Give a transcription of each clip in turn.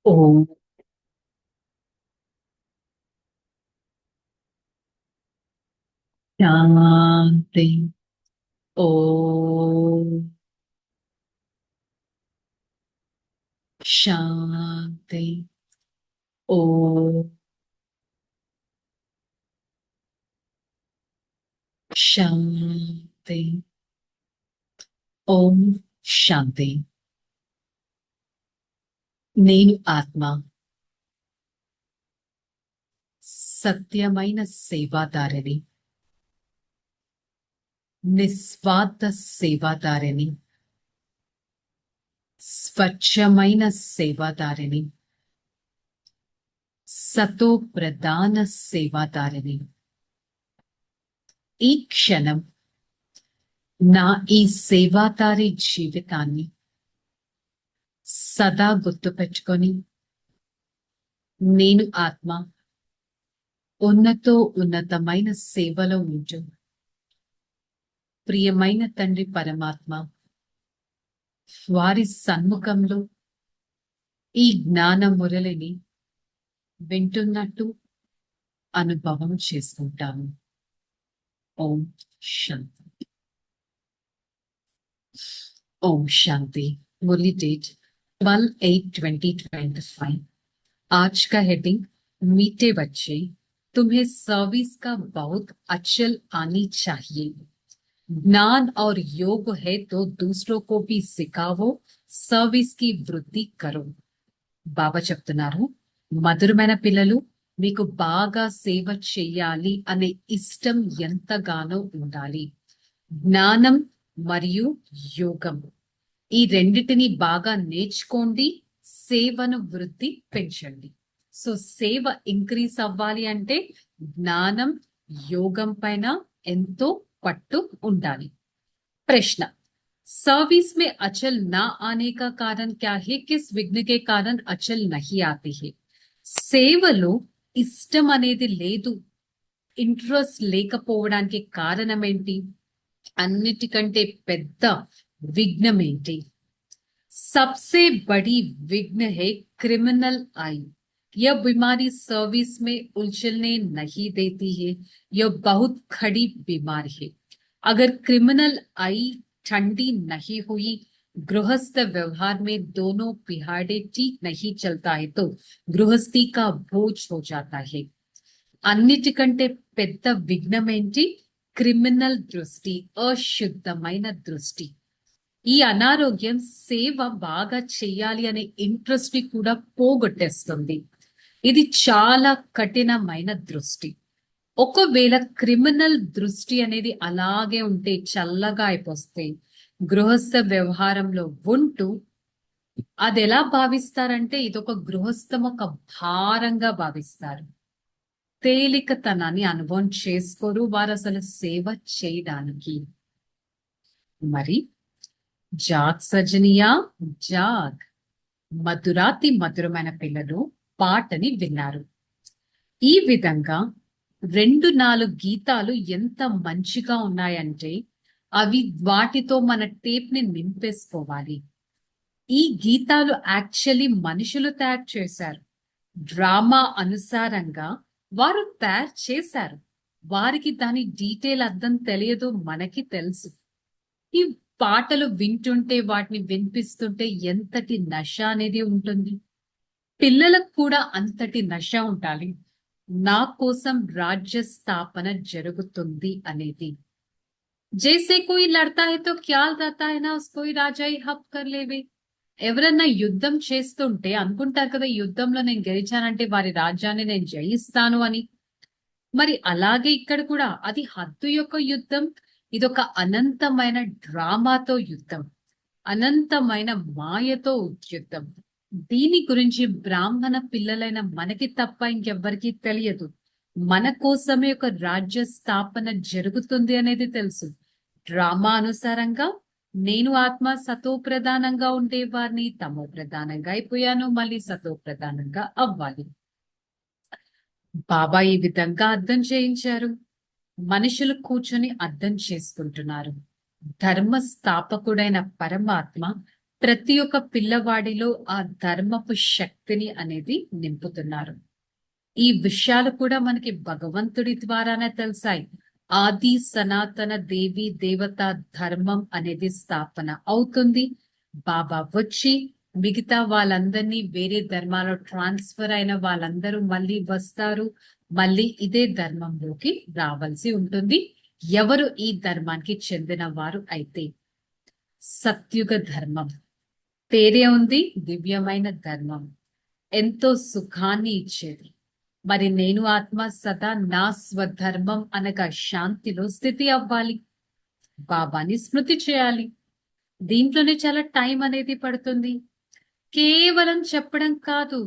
ఓం శాంతి. ఓం శాంతి. ఓం శాంతి. ఓం శాంతి. నేను ఆత్మ సత్యమైన సేవాదారిని, నిస్వార్థ సేవాదారిని, స్వచ్ఛమైన సేవాదారిని, సతో ప్రధాన సేవాదారిని. ఈ క్షణం నా ఈ సేవాదారి జీవితాన్ని సదా గుర్తుపెట్టుకొని, నేను ఆత్మ ఉన్నతమైన సేవలో ఉంటూ ప్రియమైన తండ్రి పరమాత్మ వారి సన్ముఖంలో ఈ జ్ఞాన మురళిని వింటున్నట్టు అనుభవం చేసుకుంటాను. ఓం శాంతి. ఓం శాంతి. मुरली डेट 12/8/2025। आज का हेडिंग मीठे बच्चे, तुम्हें सर्विस का बहुत अचल आनी चाहिए। ज्ञान और योग है तो दूसरों को भी सिखाओ, सर्विस की वृद्धि करो। బాబా చెప్తున్నారు, మధురమైన పిల్లలు, మీకు బాగా సేవ చెయ్యాలి అనే ఇష్టం ఎంతగానో ఉండాలి. జ్ఞానం మరియు యోగం ఈ రెండిటిని బాగా నేర్చుకోండి, సేవను వృద్ధి పెంచండి. సో సేవ ఇంక్రీజ్ అవ్వాలి అంటే జ్ఞానం యోగం పైన ఎంతో పట్టు ఉండాలి. प्रश्न, सर्विस में अचल ना आने का कारण क्या है? किस विघ्न के कारण अचल नहीं आती है? సేవలో ఇష్టం అనేది లేదు, ఇంట్రెస్ట్ లేకపోవడానికి కారణం ఏంటి? అన్నిటికంటే పెద్ద విఘ్నం ఏంటి? सबसे बड़ी विघ्न है क्रिमिनल आई। यह बीमारी सर्विस में उलझने नहीं देती है, यह बहुत खड़ी बीमारी है। अगर क्रिमिनल आई ठंडी नहीं हुई, गृहस्थ व्यवहार में दोनों पिहाड़े ठीक नहीं चलता है तो गृहस्थी का बोझ हो जाता है। అన్నిటికంటే పెద్ద విఘ్నం ఏంటి? క్రిమినల్ దృష్టి, అశుద్ధమైన దృష్టి. ఈ అనారోగ్యం సేవ బాగా చెయ్యాలి అనే ఇంట్రెస్ట్ ని కూడా పోగొట్టేస్తుంది. ఇది చాలా కఠినమైన దృష్టి. ఒకవేళ క్రిమినల్ దృష్టి అనేది అలాగే ఉంటే, చల్లగా అయిపోతే, గృహస్థ వ్యవహారంలో ఉంటూ అది ఎలా భావిస్తారంటే ఇదొక గృహస్థం ఒక భారంగా భావిస్తారు. తేలికతనాన్ని అనుభవం చేసుకోరు వారు అసలు సేవ చేయడానికి. మరి జాగ్ సజనియా జాగ్, మధురాతి మధురమైన పిల్లలు పాటని విన్నారు. ఈ విధంగా 2-4 గీతాలు ఎంత మంచిగా ఉన్నాయంటే అవి వాటితో మన టేప్ ని నింపేసుకోవాలి. ఈ గీతాలు యాక్చువల్లీ మనుషులు తయారు చేశారు, డ్రామా అనుసారంగా వారు తయారు చేశారు. వారికి దాని డీటెయిల్ అర్థం తెలియదు, మనకి తెలుసు. ఈ పాటలు వింటుంటే, వాటిని వినిపిస్తుంటే ఎంతటి నశ అనేది ఉంటుంది. పిల్లలకు కూడా అంతటి నశ ఉండాలి. నా కోసం రాజ్య స్థాపన జరుగుతుంది అనేది. జైసే కోయి లడతా హై తో ఖ్యాల్ రహతా హై నా ఉస్కో హీ రాజా హీ హబ్ కర్ లేవే. ఎవరన్నా యుద్ధం చేస్తుంటే అనుకుంటారు కదా, యుద్ధంలో నేను గెలిచానంటే వారి రాజ్యాన్ని నేను జయిస్తాను అని. మరి అలాగే ఇక్కడ కూడా అది హద్దు యొక్క యుద్ధం, ఇదొక అనంతమైన డ్రామాతో యుద్ధం, అనంతమైన మాయతో యుద్ధం. దీని గురించి బ్రాహ్మణ పిల్లలైన మనకి తప్ప ఇంకెవ్వరికి తెలియదు. మన కోసమే ఒక రాజ్య స్థాపన జరుగుతుంది అనేది తెలుసు. డ్రామా అనుసారంగా నేను ఆత్మ సతో ప్రధానంగా ఉండేవారిని తమో ప్రధానంగా అయిపోయాను, మళ్ళీ సతో ప్రధానంగా అవ్వాలి. బాబా ఈ విధంగా అర్థం చేయించారు. మనుషులు కూర్చొని అర్థం చేసుకుంటున్నారు. ధర్మ స్థాపకుడైన పరమాత్మ ప్రతి ఒక్క పిల్లవాడిలో ఆ ధర్మపు శక్తిని అనేది నింపుతున్నారు. ఈ విషయాలు కూడా మనకి భగవంతుడి ద్వారానే తెలిసాయి. ఆది సనాతన దేవి దేవత ధర్మం అనేది స్థాపన అవుతుంది. బాబా వచ్చి మిగతా వాళ్ళందరినీ వేరే ధర్మాల్లో ట్రాన్స్ఫర్ అయిన వాళ్ళందరూ మళ్ళీ వస్తారు. మళ్ళీ ఇదే ధర్మంలోకి రావాల్సి ఉంటుంది. ఎవరు ఈ ధర్మానికి చెందిన వారు అయితే. సత్యుగ ధర్మం పేరే ఉంది, దివ్యమైన ధర్మం, ఎంతో సుఖాన్ని ఇచ్చేది. మరి నేను ఆత్మ సదా నా స్వధర్మం అనగా శాంతిలో స్థితి అవ్వాలి. బాబాని స్మృతి చేయాలి. దీంట్లోనే చాలా టైం అనేది పడుతుంది. కేవలం చెప్పడం కాదు,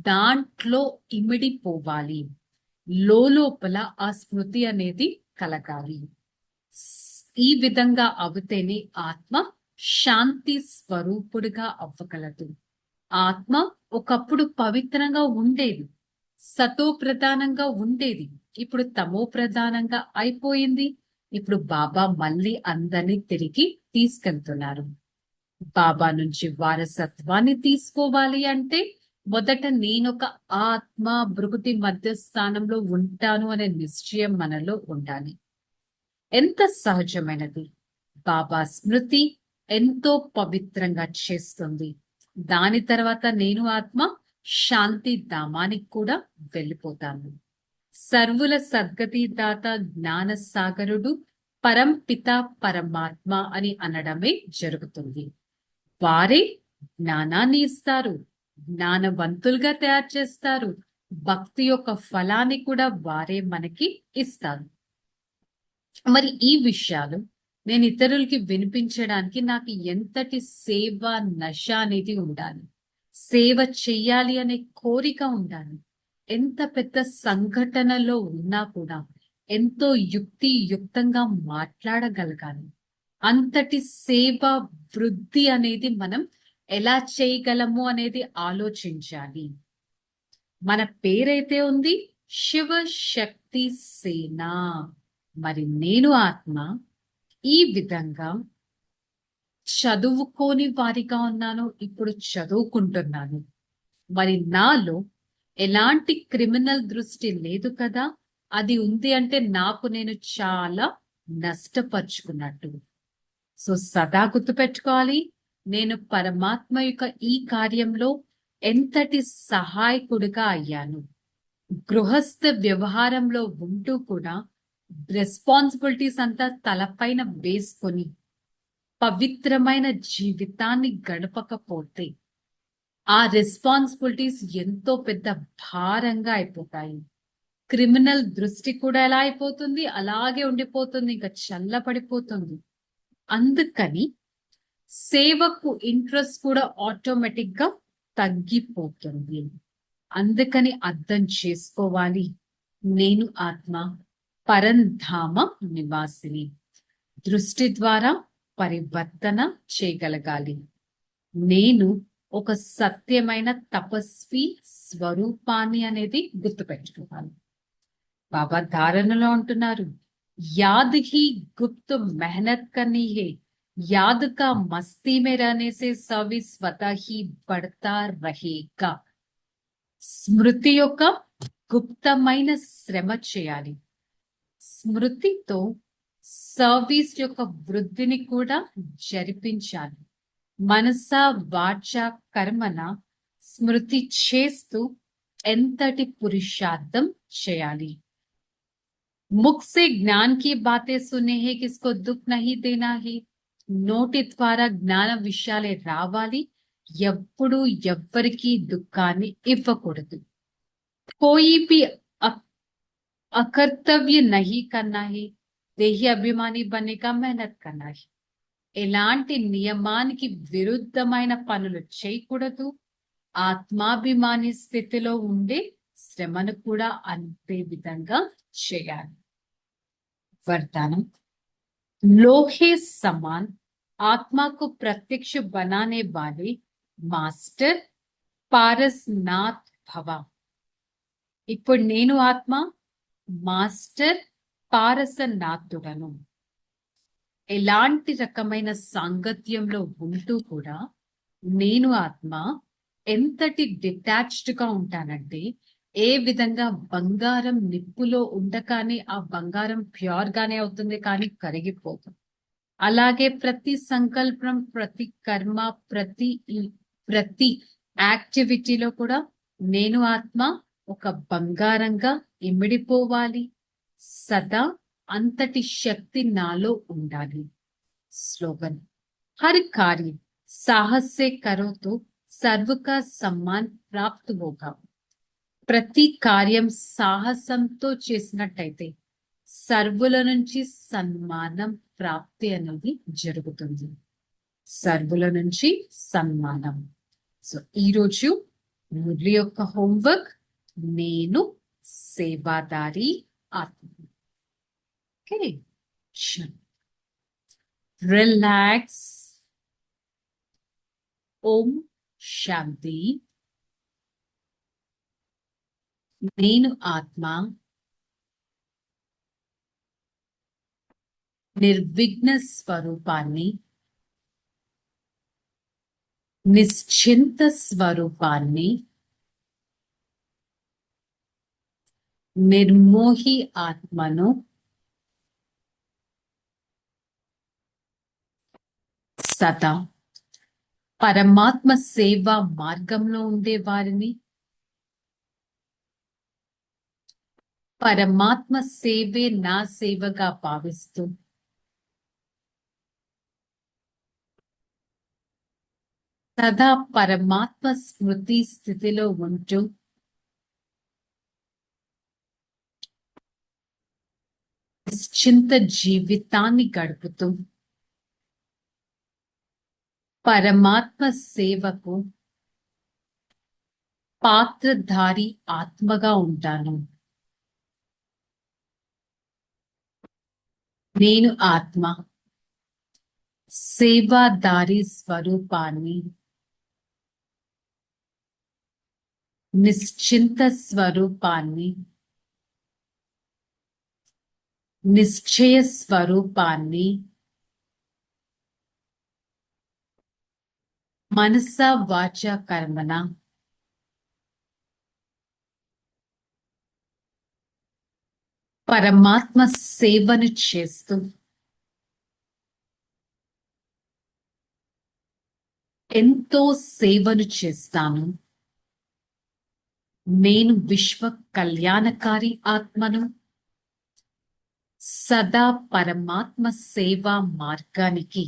దాంట్లో ఇమిడిపోవాలి. లోపల ఆ స్మృతి అనేది కలగాలి. ఈ విధంగా అవుతేనే ఆత్మ శాంతి స్వరూపుడుగా అవ్వగలదు. ఆత్మ ఒకప్పుడు పవిత్రంగా ఉండేది, సతో ప్రధానంగా ఉండేది. ఇప్పుడు తమో ప్రధానంగా అయిపోయింది. ఇప్పుడు బాబా మళ్ళీ అందరినీ తిరిగి తీసుకెళ్తున్నారు. బాబా నుంచి వారసత్వాన్ని తీసుకోవాలి అంటే మొదట నేనొక ఆత్మ భృకుటి మధ్య స్థానంలో ఉంటాను అనే నిశ్చయం మనలో ఉండాలి. ఎంత సహజమైనది. బాబా స్మృతి ఎంతో పవిత్రంగా చేస్తుంది. దాని తర్వాత నేను ఆత్మ శాంతి ధామానికి కూడా వెళ్ళిపోతాను. సర్వుల సద్గతి దాత జ్ఞాన సాగరుడు పరంపిత పరమాత్మ అని అనడమే జరుగుతుంది. వారే జ్ఞానాన్ని ఇస్తారు, జ్ఞానవంతులుగా తయారు చేస్తారు. భక్తి యొక్క ఫలాన్ని కూడా వారే మనకి ఇస్తారు. మరి ఈ విషయాలు నేను ఇతరులకి వినిపించడానికి నాకు ఎంతటి సేవ నశ అనేది ఉండాలి. సేవ చెయ్యాలి అనే కోరిక ఉండాలి. ఎంత పెద్ద సంఘటనలో ఉన్నా కూడా ఎంతో యుక్తియుక్తంగా మాట్లాడగలగాలి. అంతటి సేవ వృద్ధి అనేది మనం ఎలా చేయగలము అనేది ఆలోచించాలి. మన పేరైతే ఉంది శివ శక్తి సేన. మరి నేను ఆత్మ ఈ విధంగా చదువుకోని వారిగా ఉన్నాను, ఇప్పుడు చదువుకుంటున్నాను. మరి నాలో ఎలాంటి క్రిమినల్ దృష్టి లేదు కదా. అది ఉంది అంటే నాకు నేను చాలా నష్టపరుచుకున్నట్టు. సో సదా గుర్తుపెట్టుకోవాలి, నేను పరమాత్మ యొక్క ఈ కార్యంలో ఎంతటి సహాయకుడిగా అయ్యాను. గృహస్థ వ్యవహారంలో ఉంటూ కూడా రెస్పాన్సిబిలిటీస్ అంతా తలపైన వేసుకొని పవిత్రమైన జీవితాన్ని గడపకపోతే ఆ రెస్పాన్సిబిలిటీస్ ఎంతో పెద్ద భారంగా అయిపోతాయి. క్రిమినల్ దృష్టి కూడా ఎలా అయిపోతుంది, అలాగే ఉండిపోతుంది, ఇంకా చల్లపడిపోతుంది. అందుకని సేవకు ఇంట్రెస్ట్ కూడా ఆటోమేటిక్ గా తగ్గిపోతుంది. అందుకని అర్థం చేసుకోవాలి, నేను ఆత్మ పరంధామ నివాసిని. దృష్టి ద్వారా పరివర్తన చేయగలగాలి. నేను ఒక సత్యమైన తపస్వి స్వరూపాన్ని అనేది గుర్తుపెట్టుకోవాలి. బాబా ధారణలో అంటున్నారు, याद ही गुप्त मेहनत करनी है, याद का मस्ती में रहने से सर्विस स्वतः ही बढ़ता रहेगा. స్మృతి యొక్క గుప్తమైన శ్రమ చేయాలి. స్మృతితో సర్వీస్ యొక్క వృద్ధిని కూడా జరిపించాలి. మనస వాచ కర్మన స్మృతి చేస్తూ ఎంతటి పురుషార్థం చేయాలి. मुख से ज्ञान की बातें सुने हैं, किसको दुख नहीं देना है. నోటి ద్వారా జ్ఞాన విషయాలే రావాలి. ఎప్పుడు ఎవ్వరికి దుఃఖాన్ని ఇవ్వకూడదు. కోయి भी అకర్తవ్య नहीं करना है, దేహి అభిమాని बनने का मेहनत करना है. ఎలాంటి నియమానికి విరుద్ధమైన పనులు చేయకూడదు. ఆత్మాభిమాని స్థితిలో ఉండే శ్రమను కూడా అంతే విధంగా చేయాలి. वरदानम, लोहे समान आत्मा को प्रत्यक्ष बनाने वाले मास्टर पारसनाथ भव. ఇప్పుడు నేను ఆత్మ మాస్టర్ పారసనాథుడను. ఎలాంటి రకమైన సాంగత్యంలో ఉంటూ కూడా నేను ఆత్మ ఎంతటి డిటాచ్డ్ గా ఉంటానంటే, ఏ విధంగా బంగారం నిప్పులో ఉండగానే ఆ బంగారం ప్యూర్ గానే అవుతుంది కానీ కరిగిపోదు. అలాగే ప్రతి సంకల్పం, ప్రతి కర్మ, ప్రతి ప్రతి యాక్టివిటీలో కూడా నేను ఆత్మ ఒక బంగారంగా ఇమిడిపోవాలి. సదా అంతటి శక్తి నాలో ఉండాలి. స్లోగన్: हर कार्य साहस से करो तो सर्व का सम्मान प्राप्त होगा. ప్రతి కార్యం సాహసంతో చేసినట్టయితే సర్వుల నుంచి సన్మానం ప్రాప్తి అనేది జరుగుతుంది. సర్వుల నుంచి సన్మానం. సో ఈరోజు మురళి యొక్క హోంవర్క్, నేను సేవాదారి ఆత్మ. Okay, relax. ఓం శాంతి. నేను ఆత్మ నిర్విఘ్న స్వరూపాన్ని, నిశ్చింత స్వరూపాన్ని, నిర్మోహి ఆత్మను సదా పరమాత్మ సేవ మార్గంలో ఉండే వారిని, పరమాత్మ సేవే నా సేవగా భావిస్తూ సదా పరమాత్మ స్మృతి స్థితిలో ఉంటూ నిశ్చింత జీవితాన్ని గడుపుతూ పరమాత్మ సేవకు పాత్రధారి ఆత్మగా ఉంటాను. నేను ఆత్మ సేవాదారి స్వరూపాన్ని, నిశ్చింత స్వరూపాన్ని, నిశ్చయ స్వరూపాన్ని మనస వాచ కర్మణ పరమాత్మ సేవను చేస్తూ ఎంతో సేవను చేస్తాను. నేను విశ్వ కళ్యాణకారి ఆత్మను. సదా పరమాత్మ సేవా మార్గానికి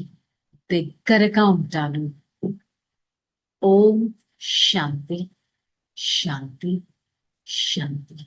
దగ్గరగా ఉంటాను. ఓం శాంతి శాంతి శాంతి.